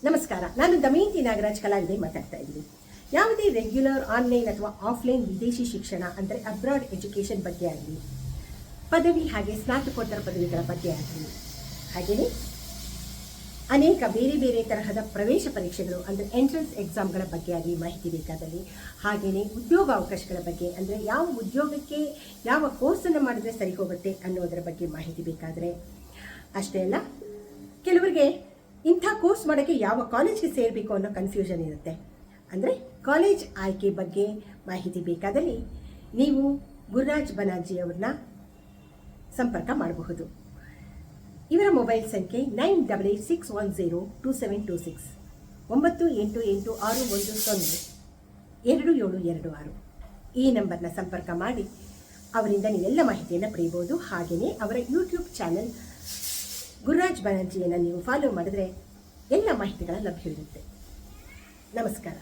ನಮಸ್ಕಾರ, ನಾನು ದಮಯಂತಿ ನಾಗರಾಜ್ ಕಲಾವಿದೆ ಮಾತಾಡ್ತಾ ಇದ್ದೀನಿ. ಯಾವುದೇ ರೆಗ್ಯುಲರ್ ಆನ್ಲೈನ್ ಅಥವಾ ಆಫ್ಲೈನ್ ವಿದೇಶಿ ಶಿಕ್ಷಣ ಅಂದರೆ ಅಬ್ರಾಡ್ ಎಜುಕೇಷನ್ ಬಗ್ಗೆ ಆಗಲಿ, ಪದವಿ ಹಾಗೆ ಸ್ನಾತಕೋತ್ತರ ಪದವಿಗಳ ಬಗ್ಗೆ ಆಗಲಿ, ಹಾಗೆಯೇ ಅನೇಕ ಬೇರೆ ಬೇರೆ ತರಹದ ಪ್ರವೇಶ ಪರೀಕ್ಷೆಗಳು ಅಂದರೆ ಎಂಟ್ರೆನ್ಸ್ ಎಕ್ಸಾಮ್ಗಳ ಬಗ್ಗೆ ಆಗಲಿ ಮಾಹಿತಿ ಬೇಕಾದಲ್ಲಿ, ಹಾಗೆಯೇ ಉದ್ಯೋಗಾವಕಾಶಗಳ ಬಗ್ಗೆ ಅಂದರೆ ಯಾವ ಉದ್ಯೋಗಕ್ಕೆ ಯಾವ ಕೋರ್ಸನ್ನು ಮಾಡಿದ್ರೆ ಸರಿ ಹೋಗುತ್ತೆ ಅನ್ನೋದರ ಬಗ್ಗೆ ಮಾಹಿತಿ ಬೇಕಾದರೆ, ಅಷ್ಟೇ ಅಲ್ಲ ಕೆಲವರಿಗೆ ಇಂಥ ಕೋರ್ಸ್ ಮಾಡೋಕ್ಕೆ ಯಾವ ಕಾಲೇಜ್ಗೆ ಸೇರಬೇಕು ಅನ್ನೋ ಕನ್ಫ್ಯೂಷನ್ ಇರುತ್ತೆ. ಅಂದರೆ ಕಾಲೇಜ್ ಆಯ್ಕೆ ಬಗ್ಗೆ ಮಾಹಿತಿ ಬೇಕಾದಲ್ಲಿ ನೀವು ಗುರುರಾಜ್ ಬನಾರ್ಜಿ ಅವ್ರನ್ನ ಸಂಪರ್ಕ ಮಾಡಬಹುದು. ಇವರ ಮೊಬೈಲ್ ಸಂಖ್ಯೆ 9886102726 9886102726. ಈ ನಂಬರ್ನ ಸಂಪರ್ಕ ಮಾಡಿ ಅವರಿಂದ ನೀವೆಲ್ಲ ಮಾಹಿತಿಯನ್ನು ಪಡೆಯಬಹುದು. ಹಾಗೆಯೇ ಅವರ ಯೂಟ್ಯೂಬ್ ಚಾನಲ್ ಗುರುರಾಜ್ ಬನಾರ್ಜಿಯನ್ನು ನೀವು ಫಾಲೋ ಮಾಡಿದ್ರೆ ಎಲ್ಲ ಮಾಹಿತಿಗಳ ಲಭ್ಯವಿರುತ್ತೆ. ನಮಸ್ಕಾರ.